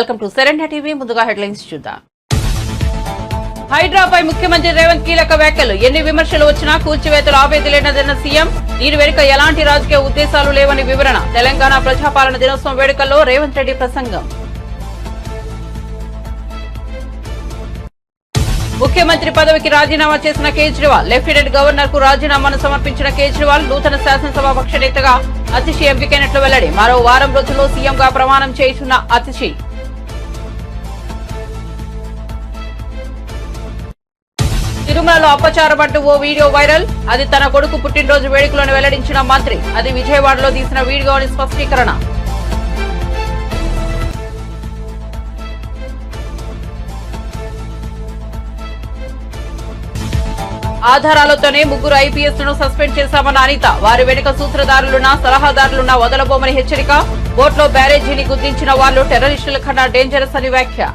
Welcome to సెరెండా TV. ముందుగా headlines చూద్దాం. హైడ్రాపై ముఖ్యమంత్రి రేవంత్ కీలక వ్యాఖ్యలు. ఎన్ని విమర్శలు వచ్చినా కూల్చివేతలు ఆపేదిలేనదన్న సీఎం. దీని వెనుక ఎలాంటి రాజకీయ ఉద్దేశాలు లేవని వివరణ. తెలంగాణ ప్రజాపాలన దినోత్సవం వేడుకల్లో రేవంత్ రెడ్డి ప్రసంగం. ముఖ్యమంత్రి పదవికి రాజీనామా చేసిన కేజ్రీవాల్. లెఫ్టినెంట్ గవర్నర్ కు రాజీనామాను సమర్పించిన కేజ్రీవాల్ నూతన శాసనసభ పక్ష నేతగా అతిషి ఎంపికైనట్లు వెల్లడి. మరో వారం రోజుల్లో సీఎంగా ప్రమాణం చేస్తున్న అతిషి. తిరుమలలో అపచారమంటూ ఓ వీడియో వైరల్. అది తన కొడుకు పుట్టినరోజు వేడుకలను వెల్లడించిన మంత్రి. అది విజయవాడలో తీసిన వీడియో అని స్పష్టీకరణ. ఆధారాలతోనే ముగ్గురు ఐపీఎస్ లను సస్పెండ్ చేశామన్న అనిత. వారి వెనుక సూత్రధారులున్నా సలహాదారులున్నా వదలబోమని హెచ్చరిక. బోట్లో బ్యారేజీని గుర్తించిన వాళ్లు టెర్రరిస్టుల కన్నా డేంజరస్ అని వ్యాఖ్య.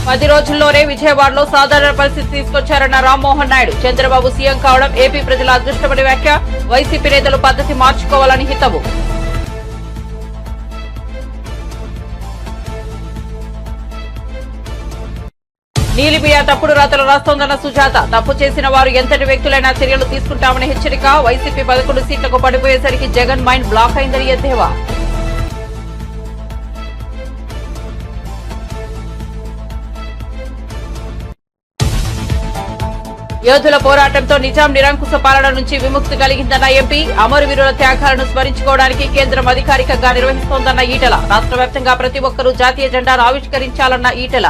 పది రోజుల్లోనే విజయవాడలో సాధారణ పరిస్థితి తీసుకొచ్చారన్న రామ్మోహన్ నాయుడు. చంద్రబాబు సీఎం కావడం ఏపీ ప్రజల అదృష్టమని వ్యాఖ్య. వైసీపీ నేతలు పద్ధతి మార్చుకోవాలని హితవు. నీలిబియా తప్పుడు రాతలు రాస్తోందన్న సుజాత. తప్పు చేసిన వారు ఎంతటి వ్యక్తులైనా చర్యలు తీసుకుంటామని హెచ్చరిక. వైసీపీ 11 సీట్లకు పడిపోయేసరికి జగన్ మైండ్ బ్లాక్ అయిందని ఎద్దేవా. యోధుల పోరాటంతో నిజాం నిరంకుశ పాలన నుంచి విముక్తి కలిగిందన్న ఎంపీ. అమరవీరుల త్యాగాలను స్మరించుకోవడానికి కేంద్రం అధికారికంగా నిర్వహిస్తోందన్న ఈటెల. రాష్ట్ర వ్యాప్తంగా ప్రతి ఒక్కరూ జాతీయ జెండాను ఆవిష్కరించాలన్న ఈటెల.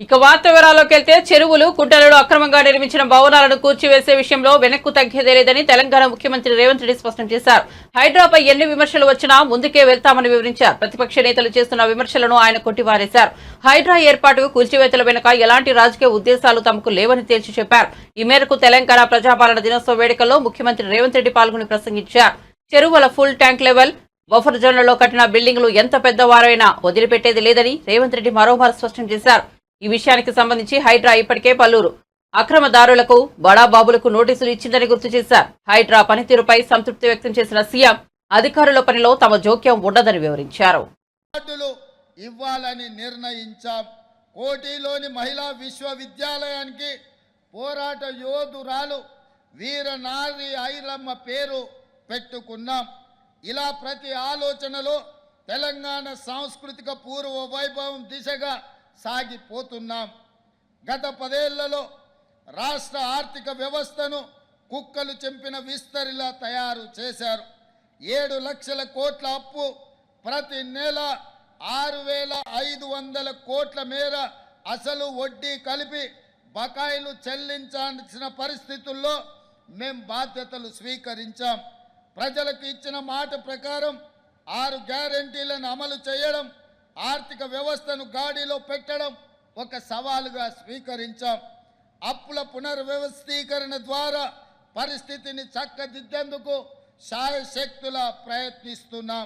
ఇక వార్త వివరాల్లోకి వెళ్తే, చెరువులు కుంటలలో అక్రమంగా నిర్మించిన భవనాలను కూర్చివేసే విషయంలో వెనక్కు తగ్గేదే లేదని తెలంగాణ ముఖ్యమంత్రి రేవంత్ రెడ్డి స్పష్టం చేశారు. హైడ్రాపై ఎన్ని విమర్శలు వచ్చినా ముందుకే వెళ్తామని వివరించారు. ప్రతిపక్ష నేతలు చేస్తున్న విమర్శలను ఆయన కొట్టిపారేశారు. హైడ్రా ఏర్పాటు కూల్చివేతల వెనుక ఎలాంటి రాజకీయ ఉద్దేశాలు తమకు లేవని తేల్చి చెప్పారు. ఈ మేరకు తెలంగాణ ప్రజాపాలన దినోత్సవ వేడుకల్లో ముఖ్యమంత్రి రేవంత్ రెడ్డి పాల్గొని ప్రసంగించారు. చెరువుల ఫుల్ ట్యాంక్ లెవెల్ బఫర్ జోన్లలో కట్టిన బిల్డింగులు ఎంత పెద్దవారైనా వదిలిపెట్టేది లేదని రేవంత్ రెడ్డి మరోమారు స్పష్టం చేశారు. ఈ విషయానికి సంబంధించి హైడ్రా ఇప్పటికే పలువురు అక్రమదారులకు బడాబాబులకు నోటీసులు ఇచ్చిందని గుర్తు చేశారు. హైడ్రా పనితీరుపై సంతృప్తి వ్యక్తం చేసిన సీఎం అధికారుల పనిలో తమ జోక్యం ఉండదని వివరించారు. ఇవ్వాలని నిర్ణయించాం. కోటిలోని మహిళా విశ్వవిద్యాలయానికి పోరాట యోధురాలు వీరనారి ఐలమ్మ పేరు పెట్టుకున్నాం. ఇలా ప్రతి ఆలోచనలో తెలంగాణ సాంస్కృతిక పూర్వ వైభవం దిశగా సాగిపోతున్నాం. గత 10 ఏళ్లలో రాష్ట్ర ఆర్థిక వ్యవస్థను కుక్కలు చెంపిన విస్తరిలా తయారు చేశారు. 7 లక్షల కోట్ల అప్పు, ప్రతి నెల 6,500 కోట్ల మేర అసలు వడ్డీ కలిపి బకాయిలు చెల్లించాల్సిన పరిస్థితుల్లో మేం బాధ్యతలు స్వీకరించాం. ప్రజలకు ఇచ్చిన మాట ప్రకారం 6 గ్యారెంటీలను అమలు చేయడం, ఆర్థిక వ్యవస్థను గాడిలో పెట్టడం ఒక సవాలుగా స్వీకరించాం. అప్పుల పునర్వ్యవస్థీకరణ ద్వారా పరిస్థితిని చక్కదిద్దేందుకు శాయశక్తులా ప్రయత్నిస్తున్నాం.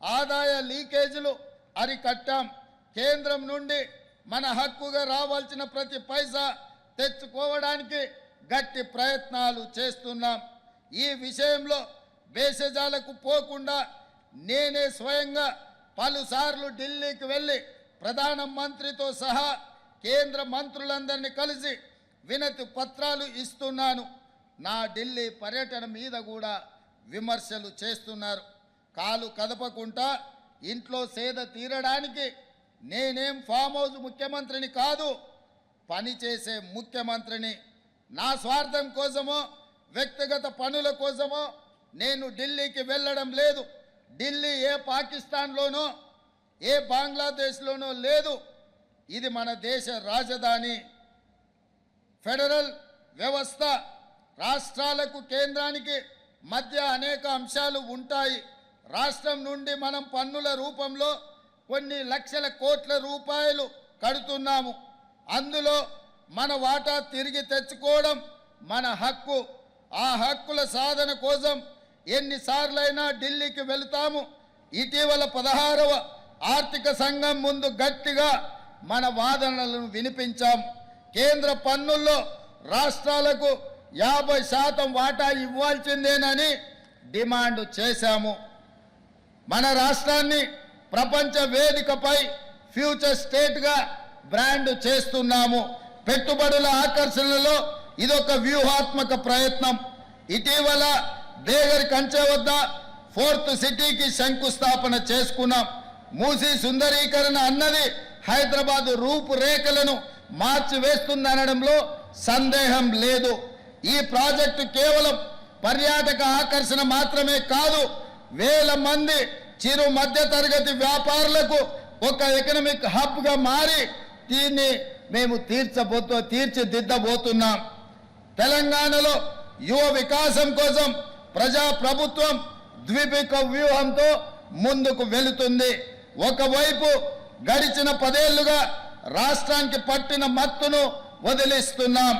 ఆదాయ లీకేజీలు అరికట్టాం. కేంద్రం నుండి మన హక్కుగా రావాల్సిన ప్రతి పైసా తెచ్చుకోవడానికి గట్టి ప్రయత్నాలు చేస్తున్నాం. ఈ విషయంలో భేషజాలకు పోకుండా నేనే స్వయంగా పలుసార్లు ఢిల్లీకి వెళ్ళి ప్రధానమంత్రితో సహా కేంద్ర మంత్రులందరినీ కలిసి వినతి పత్రాలు ఇస్తున్నాను. నా ఢిల్లీ పర్యటన మీద కూడా విమర్శలు చేస్తున్నారు. కాలు కదపకుండా ఇంట్లో సేద తీరడానికి నేనేం ఫామ్ హౌస్ ముఖ్యమంత్రిని కాదు, పనిచేసే ముఖ్యమంత్రిని. నా స్వార్థం కోసమో వ్యక్తిగత పనుల కోసమో నేను ఢిల్లీకి వెళ్ళడం లేదు. ఢిల్లీ ఏ పాకిస్తాన్లోనో ఏ బంగ్లాదేశ్లోనో లేదు. ఇది మన దేశ రాజధాని. ఫెడరల్ వ్యవస్థ రాష్ట్రాలకు కేంద్రానికి మధ్య అనేక అంశాలు ఉంటాయి. రాష్ట్రం నుండి మనం పన్నుల రూపంలో కొన్ని లక్షల కోట్ల రూపాయలు కడుతున్నాము. అందులో మన వాటా తిరిగి తెచ్చుకోవడం మన హక్కు. ఆ హక్కుల సాధన కోసం ఎన్నిసార్లైనా ఢిల్లీకి వెళతాము. ఇటీవల 16వ ఆర్థిక సంఘం ముందు గట్టిగా మన వాదనలను వినిపించాం. కేంద్ర పన్నుల్లో రాష్ట్రాలకు 50% వాటా ఇవ్వాల్సిందేనని డిమాండ్ చేశాము. మన రాష్ట్రాన్ని ప్రపంచ వేదికపై ఫ్యూచర్ స్టేట్గా బ్రాండ్ చేస్తున్నాము. పెట్టుబడుల ఆకర్షణలో ఇదొక వ్యూహాత్మక ప్రయత్నం. ఇటీవల దేగర్ కంచె వద్ద 4th సిటీకి శంకుస్థాపన చేసుకున్నాం. మూసీ సుందరీకరణ అన్నది హైదరాబాద్ రూపురేఖలను మార్చివేస్తుందనడంలో సందేహం లేదు. ఈ ప్రాజెక్టు కేవలం పర్యాటక ఆకర్షణ మాత్రమే కాదు, వేల మంది చిరు మధ్యతరగతి వ్యాపారులకు ఒక ఎకనామిక్ హబ్గా మారి దీన్ని మేము తీర్చిదిద్దబోతున్నాం. తెలంగాణలో యువ వికాసం కోసం ప్రజా ప్రభుత్వం ద్విముఖ వ్యూహంతో ముందుకు వెళుతుంది. ఒకవైపు గడిచిన 10 ఏళ్లుగా రాష్ట్రానికి పట్టిన మత్తును వదిలిస్తున్నాం.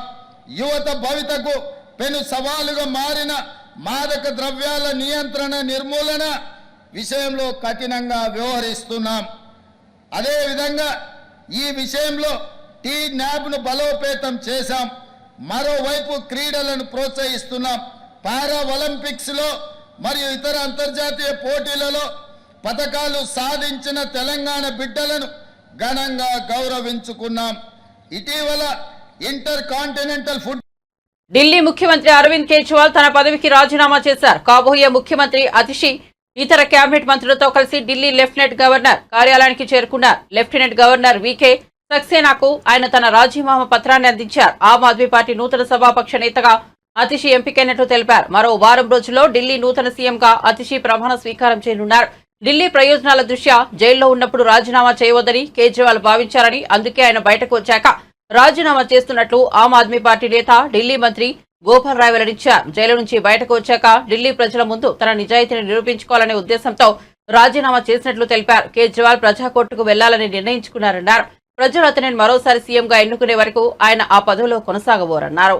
యువత భవితకు పెను సవాలుగా మారిన మాదక ద్రవ్యాల నియంత్రణ నిర్మూలన విషయంలో కఠినంగా వ్యవహరిస్తున్నాం. అదేవిధంగా ఈ విషయంలో టీ-న్యాబ్ను బలోపేతం చేశాం. మరోవైపు క్రీడలను ప్రోత్సహిస్తున్నాం. పారా ఒలింపిక్స్లో మరియు ఇతర అంతర్జాతీయ పోటీలలో పథకాలు సాధించిన తెలంగాణ బిడ్డలను ఘనంగా గౌరవించుకున్నాం. ఇటీవల ఇంటర్ కాంటినెంటల్ ఫుడ్ ఢిల్లీ ముఖ్యమంత్రి అరవింద్ కేజ్రీవాల్ తన పదవికి రాజీనామా చేశారు. కాబోయే ముఖ్యమంత్రి అతిషి ఇతర కేబినెట్ మంత్రులతో కలిసి ఢిల్లీ లెఫ్టినెంట్ గవర్నర్ కార్యాలయానికి చేరుకున్నారు. లెఫ్టినెంట్ గవర్నర్ వికే సక్సేనాకు ఆయన తన రాజీనామా పత్రాన్ని అందించారు. ఆమ్ ఆద్మీ పార్టీ నూతన సభాపక్ష నేతగా అతిషి ఎంపికైనట్లు తెలిపారు. మరో వారం రోజుల్లో ఢిల్లీ నూతన సీఎంగా అతిషి ప్రమాణ స్వీకారం చేయనున్నారు. ఢిల్లీ ప్రయోజనాల దృష్ట్యా జైల్లో ఉన్నప్పుడు రాజీనామా చేయవద్దని కేజ్రీవాల్ భావించారని, అందుకే ఆయన బయటకు వచ్చాక రాజీనామా చేస్తున్నట్లు ఆమ్ ఆద్మీ పార్టీ నేత ఢిల్లీ మంత్రి గోపాల్ రాయ్ వెల్లడించారు. జైలు నుంచి బయటకు వచ్చాక ఢిల్లీ ప్రజల ముందు తన నిజాయితీని నిరూపించుకోవాలనే ఉద్దేశంతో రాజీనామా చేసినట్లు తెలిపారు. కేజ్రీవాల్ ప్రజాకోర్టుకు వెళ్లాలని నిర్ణయించుకున్నారన్నారు. ప్రజలు అతనిని మరోసారి సీఎంగా ఎన్నుకునే వరకు ఆయన ఆ పదవిలో కొనసాగబోరన్నారు.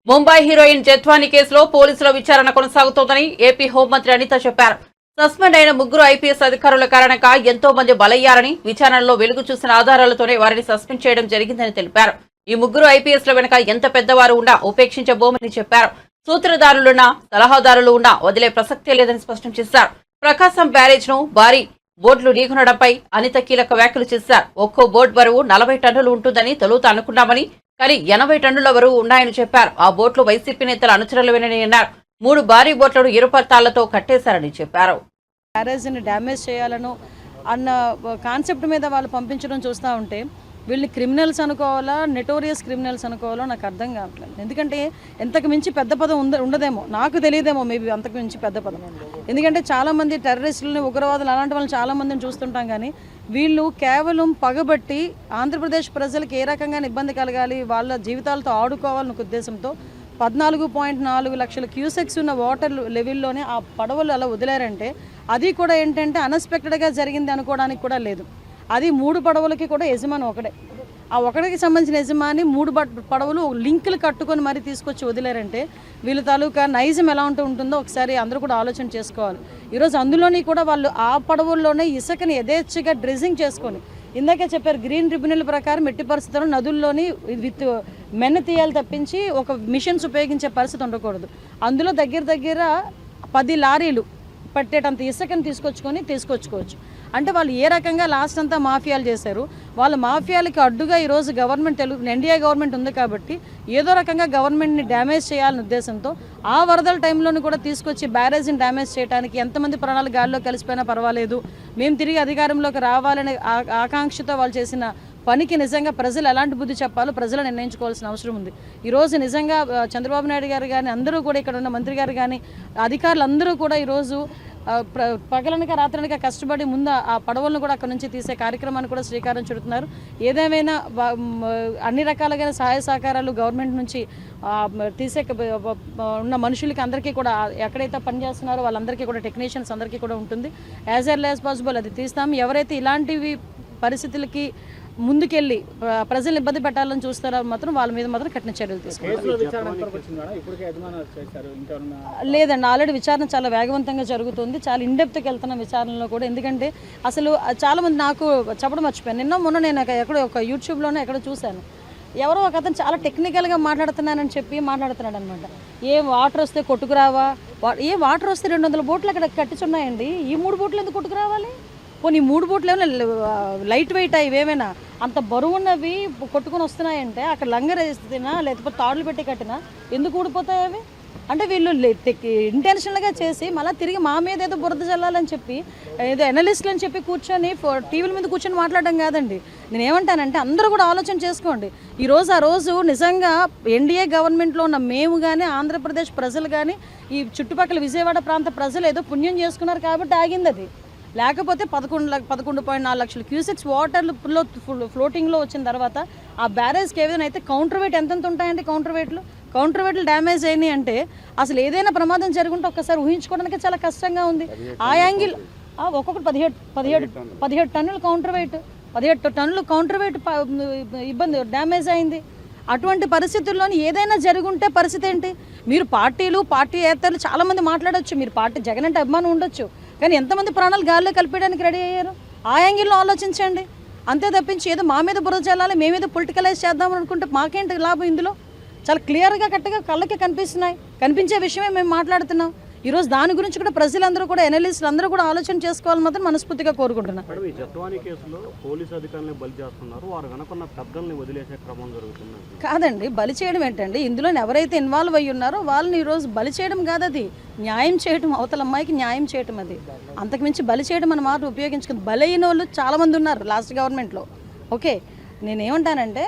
ముంబై హీరోయిన్ జత్వానీ కేసులో పోలీసుల విచారణ కొనసాగుతోందని ఏపీ హోంమంత్రి అనిత చెప్పారు. సస్పెండ్ అయిన 3 ఐపీఎస్ అధికారుల కారణంగా ఎంతో మంది బలయ్యారని, విచారణలో వెలుగు చూసిన ఆధారాలతోనే వారిని సస్పెండ్ చేయడం జరిగిందని తెలిపారు. ఈ 3 ఐపీఎస్ల వెనుక ఎంత పెద్దవారు ఉన్నా ఉపేక్షించబోమని చెప్పారు. సూత్రధారులున్నా సలహాదారులు ఉన్నా వదిలే ప్రసక్తే లేదని స్పష్టం చేశారు. ప్రకాశం బ్యారేజ్ ను భారీ బోట్లు ఢీకొనడంపై అనిత కీలక వ్యాఖ్యలు చేశారు. ఒక్కో బోట్ బరువు 40 టన్నులు ఉంటుందని తొలుత అనుకున్నామని, కానీ 80 టన్నుల బరువు ఉన్నాయని చెప్పారు. ఆ బోట్లు వైసీపీ నేతల అనుచరులవేనని అన్నారు. 3 భారీ బోట్లను ఇరుపత్తాలతో కట్టేశారని చెప్పారు. బ్యారేజ్ని డ్యామేజ్ చేయాలను అన్న కాన్సెప్ట్ మీద వాళ్ళు పంపించడం చూస్తూ ఉంటే వీళ్ళని క్రిమినల్స్ అనుకోవాలా, నెటోరియస్ క్రిమినల్స్ అనుకోవాలో నాకు అర్థం కావట్లేదు. ఎందుకంటే ఎంతకు మించి పెద్ద పదం ఉండదేమో, నాకు తెలియదేమో మేబీ అంతకు మించి పెద్ద పదం. ఎందుకంటే చాలామంది టెర్రరిస్టులని, ఉగ్రవాదులు అలాంటి వాళ్ళని చాలామందిని చూస్తుంటాం. కానీ వీళ్ళు కేవలం పగబట్టి ఆంధ్రప్రదేశ్ ప్రజలకు ఏ రకంగా ఇబ్బంది కలగాలి, వాళ్ళ జీవితాలతో ఆడుకోవాలన్న ఉద్దేశంతో 14.4 లక్షల క్యూసెక్స్ ఉన్న వాటర్ లెవెల్లోనే ఆ పడవలు అలా వదిలారంటే అది కూడా ఏంటంటే అన్ఎక్స్పెక్టెడ్గా జరిగింది అనుకోవడానికి కూడా లేదు. అది 3 పడవలకి కూడా యజమాని ఒకడే. ఆ ఒకటికి సంబంధించిన యజమాని 3 పడవలు లింకులు కట్టుకొని మరీ తీసుకొచ్చి వదిలేరంటే వీళ్ళ తాలూకా నైజం ఎలా ఉంటుందో ఒకసారి అందరూ కూడా ఆలోచన చేసుకోవాలి. ఈరోజు అందులోని కూడా వాళ్ళు ఆ పడవల్లోనే ఇసుకని యథేచ్ఛగా డ్రెజింగ్ చేసుకొని, ఇందాకే చెప్పారు గ్రీన్ ట్రిబ్యునల్ ప్రకారం ఎట్టి పరిస్థితుల్లో నదుల్లోని విత్ మెన్న తీయాలి తప్పించి ఒక మిషన్స్ ఉపయోగించే పరిస్థితి ఉండకూడదు. అందులో దగ్గర 10 లారీలు పట్టేటంత ఇసుకని తీసుకొచ్చుకోవచ్చు. అంటే వాళ్ళు ఏ రకంగా లాస్ట్ అంతా మాఫియాలు చేశారు. వాళ్ళ మాఫియాలకి అడ్డుగా ఈరోజు గవర్నమెంట్ ఎన్డీఏ గవర్నమెంట్ ఉంది కాబట్టి ఏదో రకంగా గవర్నమెంట్ని డ్యామేజ్ చేయాలనే ఉద్దేశంతో ఆ వరదల టైంలోనూ కూడా తీసుకొచ్చి బ్యారేజ్ని డ్యామేజ్ చేయడానికి ఎంతమంది ప్రాణాలు గాలిలో కలిసిపోయినా పర్వాలేదు, మేము తిరిగి అధికారంలోకి రావాలనే ఆకాంక్షతో వాళ్ళు చేసిన పనికి నిజంగా ప్రజలు ఎలాంటి బుద్ధి చెప్పాలో ప్రజలు నిర్ణయించుకోవాల్సిన అవసరం ఉంది. ఈరోజు నిజంగా చంద్రబాబు నాయుడు గారు కానీ, అందరూ కూడా ఇక్కడ ఉన్న మంత్రి గారు కానీ, అధికారులందరూ కూడా ఈరోజు పగలనక రాత్రనక కష్టపడి ముందు ఆ పడవలను కూడా అక్కడ నుంచి తీసే కార్యక్రమాన్ని కూడా శ్రీకారం చుడుతున్నారు. ఏదేమైనా అన్ని రకాలుగా సహాయ సహకారాలు గవర్నమెంట్ నుంచి తీసే ఉన్న మనుషులకి అందరికీ కూడా ఎక్కడైతే పనిచేస్తున్నారో వాళ్ళందరికీ కూడా టెక్నీషియన్స్ అందరికీ కూడా ఉంటుంది. యాజ్ ఎర్లీ యాజ్ పాసిబుల్ అది తీస్తాం. ఎవరైతే ఇలాంటివి పరిస్థితులకి ముందుకెళ్ళి ప్రజలు ఇబ్బంది పెట్టాలని చూస్తారో మాత్రం వాళ్ళ మీద మాత్రం కఠిన చర్యలు తీసుకుంటారు. లేదండి, ఆల్రెడీ విచారణ చాలా వేగవంతంగా జరుగుతుంది. చాలా ఇన్డెప్త్కి వెళ్తున్న విచారణలో కూడా. ఎందుకంటే అసలు చాలామంది నాకు చెప్పడం మర్చిపోయాను. మొన్న నేను ఎక్కడో ఒక యూట్యూబ్లోనే ఎక్కడో చూశాను. ఎవరో ఒక అతను చాలా టెక్నికల్గా మాట్లాడుతున్నానని చెప్పి మాట్లాడుతున్నాడు అనమాట. ఏ వాటర్ వస్తే కొట్టుకురావా, ఏ వాటర్ వస్తే 200 బోట్లు అక్కడ కట్టించున్నాయండి, ఈ 3 బోట్లు ఎందుకు కొట్టుకురావాలి? పోనీ 3 బోట్లు ఏమైనా లైట్ వెయిట్ ఇవేమైనా అంత బరువున్నవి కొట్టుకొని వస్తున్నాయంటే అక్కడ లంగర్ వేస్తున్నా లేకపోతే తాడులు పెట్టి కట్టినా ఎందుకు ఊడిపోతాయి అవి? అంటే వీళ్ళు ఇంటెన్షనల్గా చేసి మళ్ళీ తిరిగి మా మీద ఏదో బురద చల్లాలని చెప్పి ఏదో ఎనలిస్టులు అని చెప్పి కూర్చొని టీవీల మీద కూర్చొని మాట్లాడడం కాదండి. నేనేమంటానంటే అందరూ కూడా ఆలోచన చేసుకోండి. ఆ రోజు నిజంగా ఎన్డీఏ గవర్నమెంట్లో ఉన్న మేము కానీ ఆంధ్రప్రదేశ్ ప్రజలు కానీ ఈ చుట్టుపక్కల విజయవాడ ప్రాంత ప్రజలు ఏదో పుణ్యం చేసుకున్నారు కాబట్టి ఆగింది అది. లేకపోతే 11.4 లక్షల క్యూసెక్స్ వాటర్లో ఫ్లోటింగ్లో వచ్చిన తర్వాత ఆ బ్యారేజ్కి ఏదైనా అయితే కౌంటర్ వెయిట్ ఎంతెంత ఉంటాయండి? కౌంటర్ వెయిట్లు డ్యామేజ్ అయినాయి అంటే అసలు ఏదైనా ప్రమాదం జరుగుంటే ఒక్కసారి ఊహించుకోవడానికి చాలా కష్టంగా ఉంది. ఆ యాంగిల్ ఒక్కొక్కటి 17 టన్నులు కౌంటర్ వెయిట్, 17 టన్నులు కౌంటర్ వెయిట్ ఇబ్బంది డ్యామేజ్ అయింది. అటువంటి పరిస్థితుల్లోని ఏదైనా జరుగుంటే పరిస్థితి ఏంటి? మీరు పార్టీ ఏతరులు చాలామంది మాట్లాడచ్చు, మీరు జగన్ అంటే అభిమానం ఉండొచ్చు, కానీ ఎంతమంది ప్రాణాలు గాల్లో కలిపేయడానికి రెడీ అయ్యారు? ఆ యాంగిల్లో ఆలోచించండి. అంతే తప్పించి ఏదో మా మీద బురద చల్లాలి, మేమేదో పొలిటికలైజ్ చేద్దాం అనుకుంటే మాకేంటి లాభం ఇందులో? చాలా క్లియర్గా కరెక్ట్గా కళ్ళకి కనిపించే విషయమే మేము మాట్లాడుతున్నాం. ఈరోజు దాని గురించి కూడా ప్రజలందరూ కూడా ఎనలిస్టులు అందరూ కూడా ఆలోచన చేసుకోవాలని మాత్రం మనస్ఫూర్తిగా కోరుకుంటున్నాం. కాదండి, బలి చేయడం ఏంటండి? ఇందులో ఎవరైతే ఇన్వాల్వ్ అయ్యి ఉన్నారో వాళ్ళని ఈరోజు బలి చేయడం కాదు, అది న్యాయం చేయడం, అవతల అమ్మాయికి న్యాయం చేయడం. అది అంతకుమించి బలి చేయడం అన్న మాట ఉపయోగించుకుంది. బలైన వాళ్ళు చాలామంది ఉన్నారు లాస్ట్ గవర్నమెంట్లో. ఓకే, నేనేమంటానంటే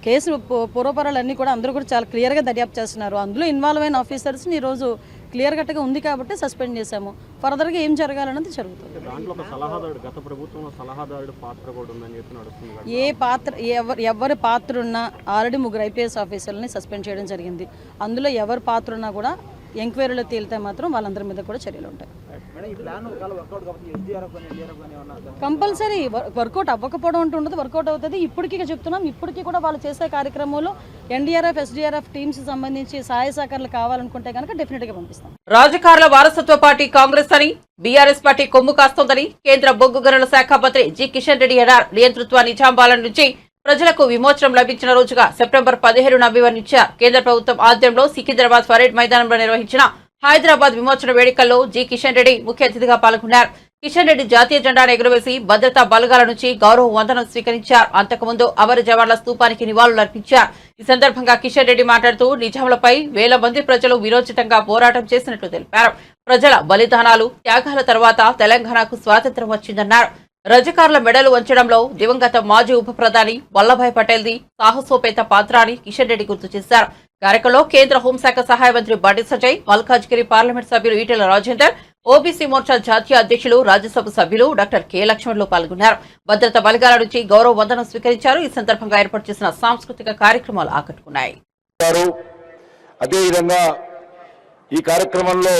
కేసు పూర్వపరాలన్నీ కూడా అందరూ కూడా చాలా క్లియర్గా దర్యాప్తు చేస్తున్నారు. అందులో ఇన్వాల్వ్ అయిన ఆఫీసర్స్ని ఈరోజు క్లియర్ కట్గా ఉంది కాబట్టి సస్పెండ్ చేశాము. ఫర్దర్గా ఏం జరగాలన్నది జరుగుతుంది. ఏ పాత్ర ఎవరి పాత్ర ఉన్నా ఆల్రెడీ 3 IPS ఆఫీసర్లని సస్పెండ్ చేయడం జరిగింది. అందులో ఎవరి పాత్ర ఉన్నా కూడా ఎంక్వైరీలో తేలితే మాత్రం వాళ్ళందరి మీద కూడా చర్యలు ఉంటాయి. కంపల్సరీ వర్కౌట్ అవ్వకపోవడం అంటూ ఉండదు, వర్కౌట్ అవుతుంది. ఇప్పటికీ చెప్తున్నాం, ఇప్పటికీ కూడా వాళ్ళు చేసే కార్యక్రమంలో NDRF, SDRF టీమ్స్ సంబంధించి సహాయ సహకారాలు కావాలనుకుంటే కనుక డెఫినెట్గా పంపిస్తాం. రాజకారుల వారసత్వ పార్టీ కాంగ్రెస్ అని బీఆర్ఎస్ పార్టీ కొమ్ము కాస్తోందని కేంద్ర బొగ్గు గనుల శాఖ మంత్రి జి కిషన్ రెడ్డి అన్నారు. నియంతృత్వ నిజాంబాల నుంచి ప్రజలకు విమోచనం లభించిన రోజుగా సెప్టెంబర్ 17న అభివర్ణించారు. కేంద్ర ప్రభుత్వం ఆధ్వర్యంలో సికింద్రాబాద్ పరేడ్ మైదానంలో నిర్వహించిన హైదరాబాద్ విమోచన వేడుకల్లో జి కిషన్ రెడ్డి ముఖ్య అతిథిగా పాల్గొన్నారు. కిషన్ రెడ్డి జాతీయ జెండాను ఎగురవేసి భద్రతా బలగాల నుంచి గౌరవ వందనం స్వీకరించారు. అంతకుముందు అమర జవాన్ల స్తూపానికి నివాళులర్పించారు. ఈ సందర్భంగా కిషన్ రెడ్డి మాట్లాడుతూ నిజాంలపై వేల మంది ప్రజలు విరోచితంగా పోరాటం చేసినట్లు తెలిపారు. ప్రజల బలిదానాలు, త్యాగాల తర్వాత తెలంగాణకు స్వాతంత్ర్యం వచ్చిందన్నారు. రజకారుల మెడలు వంచడంలో దివంగత మాజీ ఉప ప్రధాని వల్లభాయ్ పటేల్ది సాహసోపేత పాత్ర అని కిషన్ రెడ్డి గుర్తు చేశారు. కార్యక్రమంలో కేంద్ర హోంశాఖ సహాయ మంత్రి బండి సంజయ్, మల్కాజ్గిరి పార్లమెంట్ సభ్యులు ఈటెల రాజేందర్, ఓబీసీ మోర్చా జాతీయ అధ్యక్షులు, రాజ్యసభ సభ్యులు డాక్టర్ కె లక్ష్మణులు పాల్గొన్నారు. భద్రతా బలగాల నుంచి గౌరవ వందనం స్వీకరించారు. ఈ సందర్భంగా ఏర్పాటు చేసిన సాంస్కృతిక కార్యక్రమాలు ఆకట్టుకున్నాయి. అదేవిధంగా ఈ కార్యక్రమంలో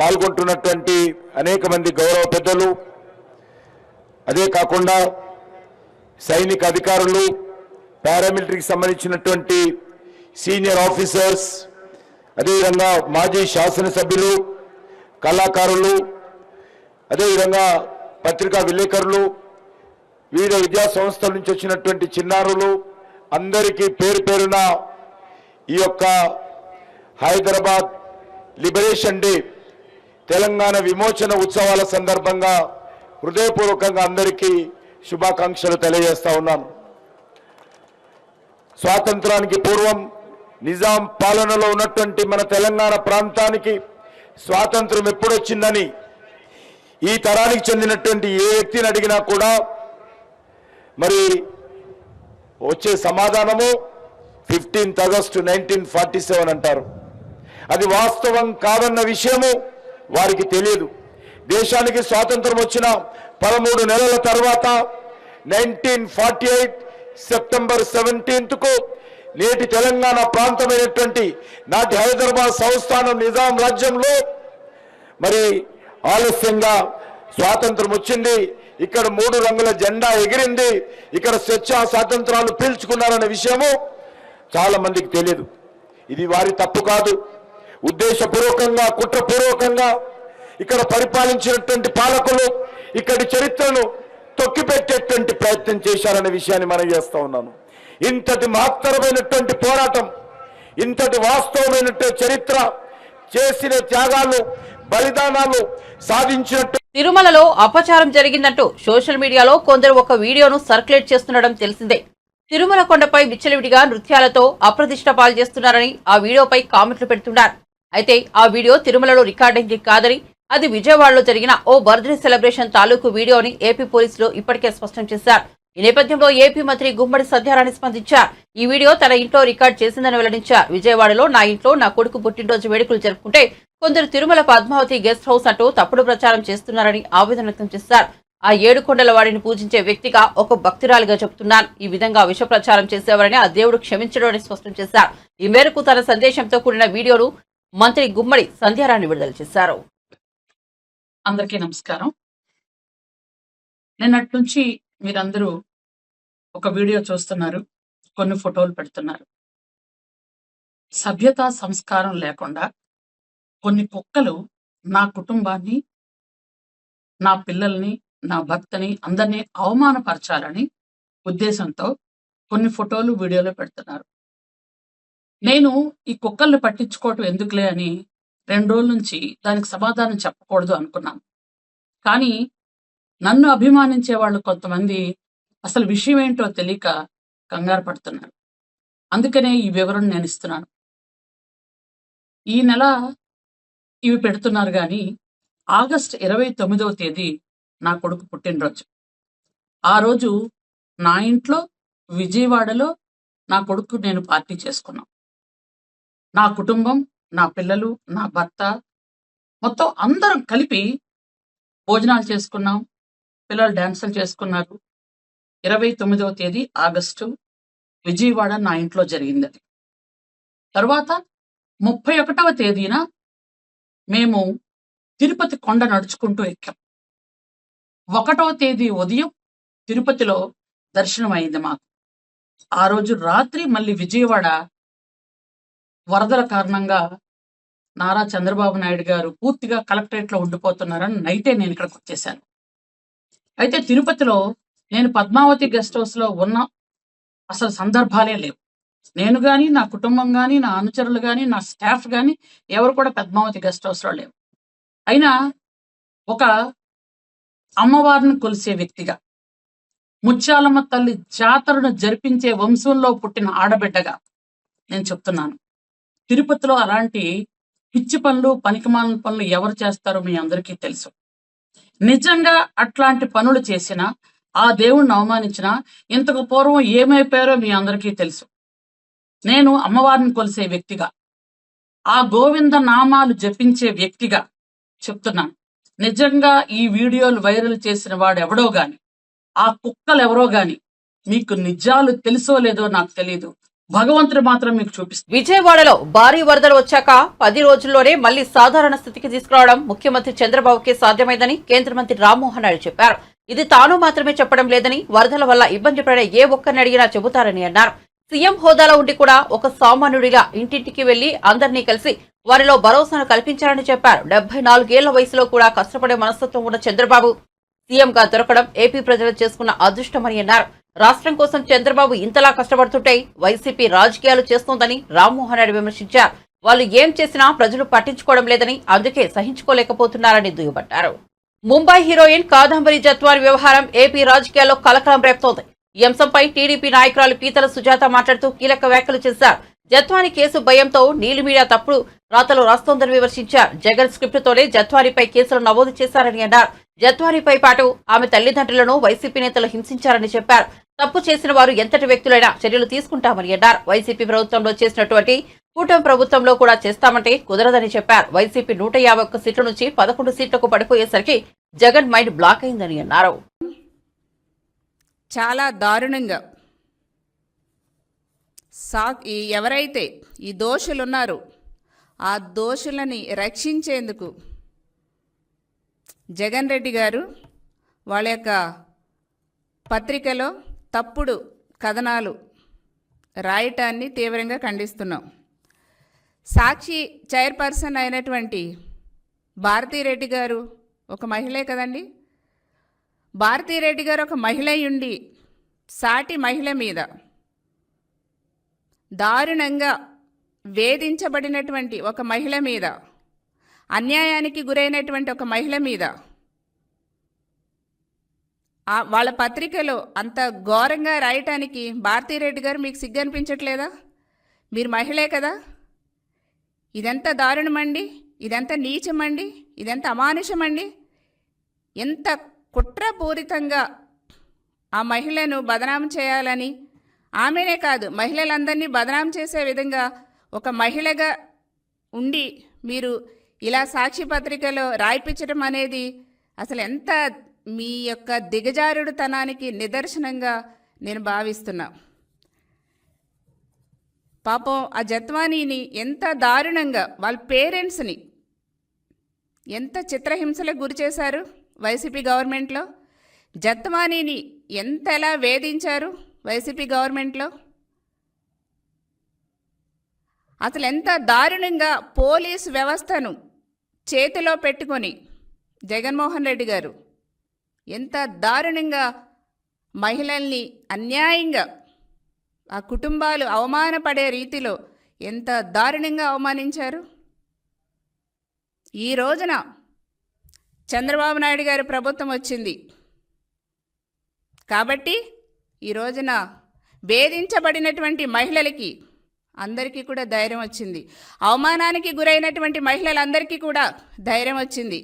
పాల్గొంటున్నటువంటి అనేక మంది గౌరవ పెద్దలు, అదే కాకుండా సైనిక అధికారులు, పారామిలిటరీకి సంబంధించినటువంటి సీనియర్ ఆఫీసర్స్, అదేవిధంగా మాజీ శాసనసభ్యులు, కళాకారులు, అదేవిధంగా పత్రికా విలేకరులు, వివిధ విద్యా సంస్థల నుంచి వచ్చినటువంటి చిన్నారులు అందరికీ పేరు పేరున ఈ యొక్క హైదరాబాద్ లిబరేషన్ డే తెలంగాణ విమోచన ఉత్సవాల సందర్భంగా హృదయపూర్వకంగా అందరికీ శుభాకాంక్షలు తెలియజేస్తా ఉన్నాను. స్వాతంత్రానికి పూర్వం నిజాం పాలనలో ఉన్నటువంటి మన తెలంగాణ ప్రాంతానికి స్వాతంత్రం ఎప్పుడొచ్చిందని ఈ తరానికి చెందినటువంటి ఏ వ్యక్తిని అడిగినా కూడా మరి వచ్చే సమాధానము 15th August 1947 అంటారు. అది వాస్తవం కాదన్న విషయము వారికి తెలియదు. దేశానికి స్వాతంత్రం వచ్చిన 13 నెలల తర్వాత 1948 సెప్టెంబర్ 17కు నేటి తెలంగాణ ప్రాంతమైనటువంటి నాటి హైదరాబాద్ సంస్థానం నిజాం రాజ్యంలో మరి ఆలస్యంగా స్వాతంత్రం వచ్చింది. ఇక్కడ 3 రంగుల జెండా ఎగిరింది. ఇక్కడ స్వేచ్ఛా స్వాతంత్రాలు పీల్చుకున్నారనే విషయము చాలా మందికి తెలియదు. ఇది వారి తప్పు కాదు. ఉద్దేశపూర్వకంగా, కుట్రపూర్వకంగా ఇక్కడ పరిపాలించినటువంటి పాలకులు ఇక్కడి చరిత్రను తొక్కిపెట్టేటువంటి ప్రయత్నం చేశారనే విషయాన్ని మనం చేస్తా ఉన్నాను. ఇంతటి మహత్తరమైనటువంటి పోరాటం, ఇంతటి వాస్తవమైనటువంటి చరిత్ర, చేసిన త్యాగాలు, బలిదానాలు సాధించినట్టు తిరుమలలో అపచారం జరిగిందంటూ సోషల్ మీడియాలో కొందరు ఒక వీడియోను సర్క్యులేట్ చేస్తుండడం తెలిసిందే. తిరుమల కొండపై విచ్చలవిడిగా నృత్యాలతో అప్రతిష్ట పాలు చేస్తున్నారని ఆ వీడియోపై కామెంట్లు పెడుతున్నారు. అయితే ఆ వీడియో తిరుమలలో రికార్డింగ్ కాదని, అది విజయవాడలో జరిగిన ఓ బర్త్డే సెలబ్రేషన్ తాలూకు వీడియోని ఏపీ పోలీసులు ఇప్పటికే స్పష్టం చేశారు. ఈ నేపథ్యంలో ఏపీ మంత్రి గుమ్మడి సంధ్యారాణి స్పందించారు. ఈ వీడియో తన ఇంట్లో రికార్డ్ చేసిందని వెల్లడించారు. విజయవాడలో నా ఇంట్లో నా కొడుకు పుట్టినరోజు వేడుకలు జరుపుకుంటే కొందరు తిరుమల పద్మావతి గెస్ట్ హౌస్ అంటూ తప్పుడు ప్రచారం చేస్తున్నారని ఆవేదన వ్యక్తం చేశారు. ఆ 7 కొండల వాడిని పూజించే వ్యక్తిగా ఒక భక్తురాలిగా చెబుతున్నాను. ఈ విధంగా విష ప్రచారం చేసేవారని ఆ దేవుడు క్షమించడం అని స్పష్టం చేశారు. ఈ మేరకు తన సందేశంతో కూడిన వీడియోను మంత్రి గుమ్మడి సంధ్యారాణి విడుదల చేశారు. అందరికీ నమస్కారం. నిన్నటి నుంచి మీరందరూ ఒక వీడియో చూస్తున్నారు, కొన్ని ఫోటోలు పెడుతున్నారు. సభ్యత సంస్కారం లేకుండా కొన్ని కుక్కలు నా కుటుంబాన్ని, నా పిల్లల్ని, నా భర్తని, అందరినీ అవమానపరచాలని ఉద్దేశంతో కొన్ని ఫోటోలు, వీడియోలు పెడుతున్నారు. నేను ఈ కుక్కల్ని పట్టించుకోవటం ఎందుకులే అని 2 రోజుల నుంచి దానికి సమాధానం చెప్పకూడదు అనుకున్నాను. కానీ నన్ను అభిమానించే వాళ్ళు కొంతమంది అసలు విషయం ఏంటో తెలియక కంగారు పడుతున్నారు. అందుకనే ఈ వివరణ నేను ఇస్తున్నాను. ఈ నెల ఇవి పెడుతున్నారు, కానీ ఆగస్టు 29వ తేదీ నా కొడుకు పుట్టినరోజు. ఆ రోజు నా ఇంట్లో విజయవాడలో నా కొడుకు నేను పార్టీ చేసుకున్నాం. నా కుటుంబం, నా పిల్లలు, నా భర్త, మొత్తం అందరం కలిపి భోజనాలు చేసుకున్నాం. పిల్లలు డాన్సులు చేసుకున్నారు. 29వ తేదీ ఆగస్టు విజయవాడ నా ఇంట్లో జరిగింది. అది తర్వాత 31వ తేదీన మేము తిరుపతి కొండ నడుచుకుంటూ ఎక్కాం. 1వ తేదీ ఉదయం తిరుపతిలో దర్శనం అయింది మాకు. ఆ రోజు రాత్రి మళ్ళీ విజయవాడ వరదల కారణంగా నారా చంద్రబాబు నాయుడు గారు పూర్తిగా కలెక్టరేట్ లో ఉండిపోతున్నారని నైటే నేను ఇక్కడికి వచ్చేసాను. అయితే తిరుపతిలో నేను పద్మావతి గెస్ట్ హౌస్ లో ఉన్న అసలు సందర్భాలే లేవు. నేను గాని, నా కుటుంబం గాని, నా అనుచరులు గాని, నా స్టాఫ్ గాని ఎవరు కూడా పద్మావతి గెస్ట్ హౌస్ లో లేవు. అయినా ఒక అమ్మవారిని కొలిసే వ్యక్తిగా, ముత్యాలమ్మ తల్లి జాతరను జరిపించే వంశంలో పుట్టిన ఆడబిడ్డగా నేను చెప్తున్నాను, తిరుపతిలో అలాంటి పిచ్చి పనులు, పనికిమాలిన పనులు ఎవరు చేస్తారో మీ అందరికీ తెలుసు. నిజంగా అట్లాంటి పనులు చేసినా, ఆ దేవుణ్ణి అవమానించినా ఇంతకు పూర్వం ఏమైపోయారో మీ అందరికీ తెలుసు. నేను అమ్మవారిని కొలిసే వ్యక్తిగా, ఆ గోవింద నామాలు జపించే వ్యక్తిగా చెప్తున్నాను. నిజంగా ఈ వీడియోలు వైరల్ చేసిన వాడు ఎవడో గాని, ఆ కుక్కలు ఎవరో గాని, మీకు నిజాలు తెలుసో లేదో నాకు తెలియదు, భగవంతుడు మాత్రం మీకు చూపిస్తారు. విజయవాడలో భారీ వరదలు వచ్చాక 10 రోజుల్లోనే మళ్లీ సాధారణ స్థితికి తీసుకురావడం ముఖ్యమంత్రి చంద్రబాబుకే సాధ్యమైందని కేంద్ర మంత్రి రామ్మోహన్ నాయుడు చెప్పారు. ఇది తాను మాత్రమే చెప్పడం లేదని, వరదల వల్ల ఇబ్బంది పడే ఏ ఒక్కరిని అడిగినా చెబుతారని అన్నారు. సీఎం హోదాలో ఉండి కూడా ఒక సామాన్యుడిగా ఇంటింటికి వెళ్లి అందరినీ కలిసి వారిలో భరోసాను కల్పించారని చెప్పారు. 74 ఏళ్ల వయసులో కూడా కష్టపడే మనస్తత్వం ఉన్న చంద్రబాబు సీఎంగా దొరకడం ఏపీ ప్రజలు చేసుకున్న అదృష్టమని అన్నారు. రాష్ట్రం కోసం చంద్రబాబు ఇంతలా కష్టపడుతుంటే వైసీపీ రాజకీయాలు చేస్తోందని రామ్మోహన్ నాయుడు విమర్శించారు. వాళ్ళు ఏం చేసినా ప్రజలు పట్టించుకోవడం లేదని, అందుకే సహించుకోలేకపోతున్నారని దుయ్యబట్టారు. ముంబై హీరోయిన్ కాదంబరి జత్వాని వ్యవహారం ఏపీ రాజకీయాల్లో కలకలం రేపుతోంది. ఈ అంశంపై టీడీపీ నాయకురాలు పీతల సుజాత మాట్లాడుతూ కీలక వ్యాఖ్యలు చేశారు. జత్వాని కేసు భయంతో నీలి మీడియా తప్పుడు రాతలు రాస్తోందని విమర్శించారు. జగన్ స్క్రిప్టుతోనే జత్వానిపై కేసులు నమోదు చేశారని అన్నారు. జత్వానిపై పాటు ఆమె తల్లిదండ్రులను వైసీపీ నేతలు హింసించారని చెప్పారు. తప్పు చేసిన వారు ఎంతటి వ్యక్తులైనా చర్యలు తీసుకుంటామని అన్నారు. వైసీపీ ప్రభుత్వంలో చేసినటువంటి కూటమి ప్రభుత్వంలో కూడా చేస్తామంటే కుదరదని చెప్పారు. వైసీపీ 151 సీట్ల నుంచి 11 సీట్లకు పడిపోయేసరికి జగన్ మైండ్ బ్లాక్ అయిందని అన్నారు. చాలా దారుణంగా ఎవరైతే ఈ దోషులు ఉన్నారో ఆ దోషులని రక్షించేందుకు జగన్ రెడ్డి గారు వాళ్ళ యొక్క పత్రికలో తప్పుడు కథనాలు రాయటాన్ని తీవ్రంగా ఖండిస్తున్నాం. సాక్షి చైర్పర్సన్ అయినటువంటి భారతీరెడ్డి గారు ఒక మహిళే కదండి. భారతీరెడ్డి గారు ఒక మహిళ ఉండి సాటి మహిళ మీద దారుణంగా వేధించబడినటువంటి ఒక మహిళ మీద, అన్యాయానికి గురైనటువంటి ఒక మహిళ మీద వాళ్ళ పత్రికలో అంత ఘోరంగా రాయటానికి భారతీరెడ్డి గారు మీకు సిగ్గు అనిపించట్లేదా? మీరు మహిళే కదా? ఇదెంత దారుణమండి, ఇదెంత నీచమండి, ఇదెంత అమానుషమండి. ఎంత కుట్రపూరితంగా ఆ మహిళను బదనాం చేయాలని, ఆమెనే కాదు మహిళలందరినీ బదనాం చేసే విధంగా ఒక మహిళగా ఉండి మీరు ఇలా సాక్షి పత్రికలో రాయిపించడం అనేది అసలు ఎంత మీ యొక్క దిగజారుడుతనానికి నిదర్శనంగా నేను భావిస్తున్నా. పాపం ఆ జత్వానీని ఎంత దారుణంగా వాళ్ళ పేరెంట్స్ని ఎంత చిత్రహింసలకు గురి చేశారు వైసీపీ గవర్నమెంట్లో. జత్వానీని ఎంతలా వేధించారు వైసీపీ గవర్నమెంట్లో. అసలు ఎంత దారుణంగా పోలీసు వ్యవస్థను చేతిలో పెట్టుకొని జగన్మోహన్ రెడ్డి గారు ఎంత దారుణంగా మహిళల్ని అన్యాయంగా ఆ కుటుంబాలు అవమానపడే రీతిలో ఎంత దారుణంగా అవమానించారు. ఈ రోజున చంద్రబాబు నాయుడు గారి ప్రభుత్వం వచ్చింది కాబట్టి ఈ రోజున వేధించబడినటువంటి మహిళలకి అందరికీ కూడా ధైర్యం వచ్చింది. అవమానానికి గురైనటువంటి మహిళలందరికీ కూడా ధైర్యం వచ్చింది.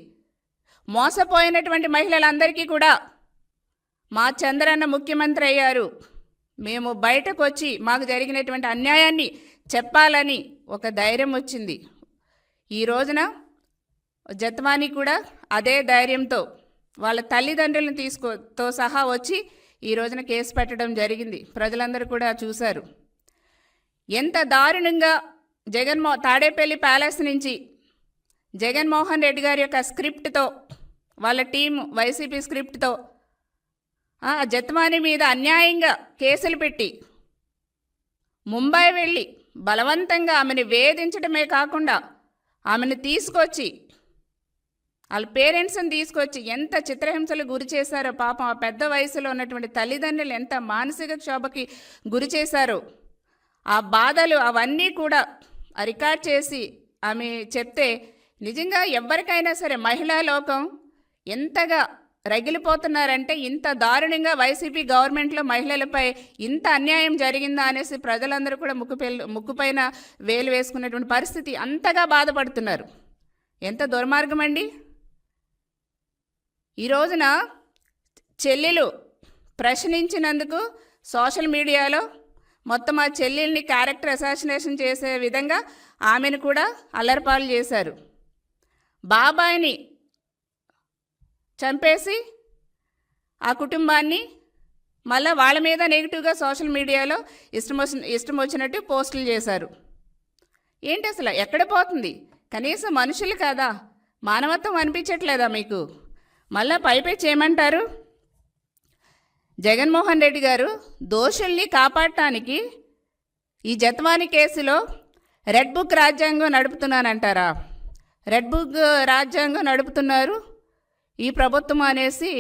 మోసపోయినటువంటి మహిళలందరికీ కూడా మా చంద్రన్న ముఖ్యమంత్రి అయ్యారు, మేము బయటకు వచ్చి మాకు జరిగినటువంటి అన్యాయాన్ని చెప్పాలని ఒక ధైర్యం వచ్చింది. ఈ రోజున జత్వానీ కూడా అదే ధైర్యంతో వాళ్ళ తల్లిదండ్రులను తో సహా వచ్చి ఈ రోజున కేసు పెట్టడం జరిగింది. ప్రజలందరూ కూడా చూశారు ఎంత దారుణంగా తాడేపల్లి ప్యాలెస్ నుంచి జగన్మోహన్ రెడ్డి గారి యొక్క స్క్రిప్ట్తో, వాళ్ళ టీం వైసీపీ స్క్రిప్ట్తో జత్వానీ మీద అన్యాయంగా కేసులు పెట్టి ముంబై వెళ్ళి బలవంతంగా ఆమెను వేధించడమే కాకుండా ఆమెను తీసుకొచ్చి వాళ్ళ పేరెంట్స్ని తీసుకొచ్చి ఎంత చిత్రహింసలు గురి చేశారో. పాపం ఆ పెద్ద వయసులో ఉన్నటువంటి తల్లిదండ్రులు ఎంత మానసిక క్షోభకి గురి చేశారో. ఆ బాధలు అవన్నీ కూడా రికార్డ్ చేసి ఆమె చెప్తే నిజంగా ఎవరికైనా సరే మహిళా లోకం ఎంతగా రగిలిపోతున్నారంటే, ఇంత దారుణంగా వైసీపీ గవర్నమెంట్లో మహిళలపై ఇంత అన్యాయం జరిగిందా అనేసి ప్రజలందరూ కూడా ముక్కుపైన వేలు వేసుకున్నటువంటి పరిస్థితి, అంతగా బాధపడుతున్నారు. ఎంత దుర్మార్గం అండి. ఈ రోజున చెల్లెలు ప్రశ్నించినందుకు సోషల్ మీడియాలో మొత్తం ఆ చెల్లెల్ని క్యారెక్టర్ అసాసినేషన్ చేసే విధంగా ఆమెను కూడా అల్లరిపాలు చేశారు. బాబాయిని చంపేసి ఆ కుటుంబాన్ని మళ్ళీ వాళ్ళ మీద నెగిటివ్గా సోషల్ మీడియాలో ఇష్టం వచ్చినట్టు పోస్టులు చేశారు. ఏంటి అసలు ఎక్కడ పోతుంది? కనీసం మనుషులు కాదా? మానవత్వం అనిపించట్లేదా మీకు? మళ్ళా పైపై చేయమంటారు. జగన్మోహన్ రెడ్డి గారు దోషుల్ని కాపాడటానికి ఈ జత్వానీ కేసులో రెడ్ బుక్ రాజ్యాంగం నడుపుతున్నానంటారా? రెడ్ బుక్ రాజ్యాంగం నడుపుతున్నారు ఈ ప్రభుత్వం అనేసి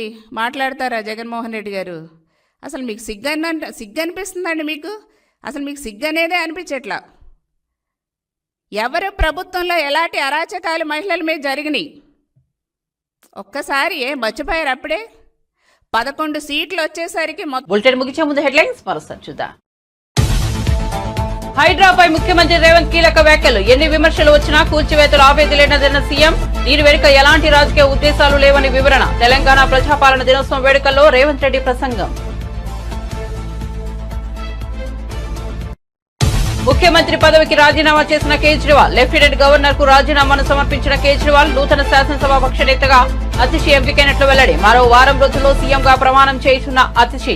మాట్లాడతారా జగన్మోహన్ రెడ్డి గారు? అసలు మీకు సిగ్గు అనిపిస్తుందండి మీకు? అసలు మీకు సిగ్గు అనేదే అనిపించట్లా. ఎవరు ప్రభుత్వంలో ఎలాంటి అరాచకాలు మహిళల మీద జరిగినాయి ఒక్కసారి మర్చిపోయారు. అప్పుడే 11 సీట్లు వచ్చేసరికి బులెటిన్ ముగించే ముందు హెడ్లైన్స్ మరోసారి చూద్దాం. హైడ్రాపై ముఖ్యమంత్రి రేవంత్ కీలక వ్యాఖ్యలు. ఎన్ని విమర్శలు వచ్చినా కూల్చివేతలు ఆపేది లేదన్న సీఎం. దీని వెనుక ఎలాంటి రాజకీయ ఉద్దేశాలు లేవని వివరణ. తెలంగాణ ప్రజాపాలన దినోత్సవం వేడుకల్లో రేవంత్ రెడ్డి ప్రసంగం. ముఖ్యమంత్రి పదవికి రాజీనామా చేసిన కేజ్రీవాల్. లెఫ్టినెంట్ గవర్నర్ కు రాజీనామాను సమర్పించిన కేజ్రీవాల్ నూతన శాసనసభాపక్ష నేతగా అతిషి ఎంపికైనట్లు వెల్లడి. మరో వారం రోజుల్లో సీఎంగా ప్రమాణం చేస్తున్న అతిషి.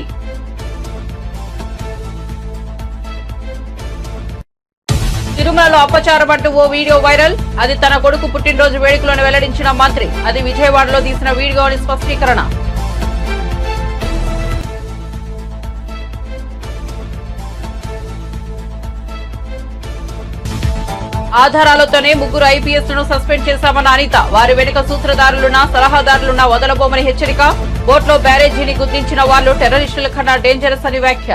తిరుమలలో అపచారం అంటూ ఓ వీడియో వైరల్. అది తన కొడుకు పుట్టినరోజు వేడుకలను వెల్లడించిన మంత్రి. అది విజయవాడలో తీసిన వీడియో అని స్పష్టీకరణ. ఆధారాలతోనే 3 ఐపీఎస్లను సస్పెండ్ చేశామన్న అనిత. వారి వెనుక సూత్రధారులున్నా సలహాదారులున్నా వదలబోమని హెచ్చరిక. బోట్లో బ్యారేజీని గుర్తించిన వాళ్లు టెర్రరిస్టుల కన్నా డేంజరస్ అని వ్యాఖ్య.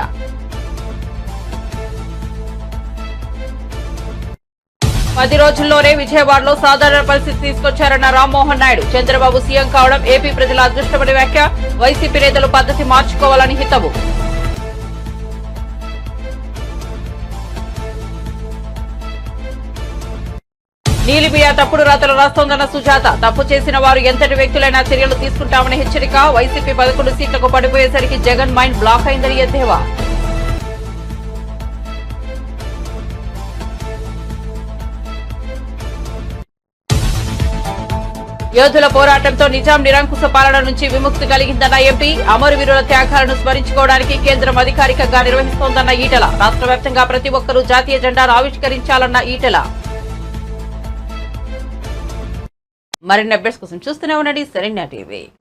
10 రోజుల్లోనే విజయవాడలో సాధారణ పరిస్థితి తీసుకొచ్చారన్న రామ్మోహన్ నాయుడు. చంద్రబాబు సీఎం కావడం ఏపీ ప్రజల అదృష్టమని వ్యాఖ్య. వైసీపీ నేతలు పద్ధతి మార్చుకోవాలని హితవు. నీలిబియా తప్పుడు రాతలు రాస్తోందన్న సుజాత. తప్పు చేసిన వారు ఎంతటి వ్యక్తులైనా చర్యలు తీసుకుంటామని హెచ్చరిక. వైసీపీ 11 సీట్లకు పడిపోయేసరికి జగన్ మైండ్ బ్లాక్ అయిందని ఎద్దేవా. యోధుల పోరాటంతో నిజాం నిరంకుశ పాలన నుంచి విముక్తి కలిగిందన్న ఎంపీ. అమరవీరుల త్యాగాలను స్మరించుకోవడానికి కేంద్రం అధికారికంగా నిర్వహిస్తోందన్న ఈటెల. రాష్ట్ర వ్యాప్తంగా ప్రతి ఒక్కరూ జాతీయ జెండాను ఆవిష్కరించాలన్న ఈటెల. మరిన్ని అప్డేట్స్ కోసం చూస్తూనే ఉండండి శరణ్య టీవీ.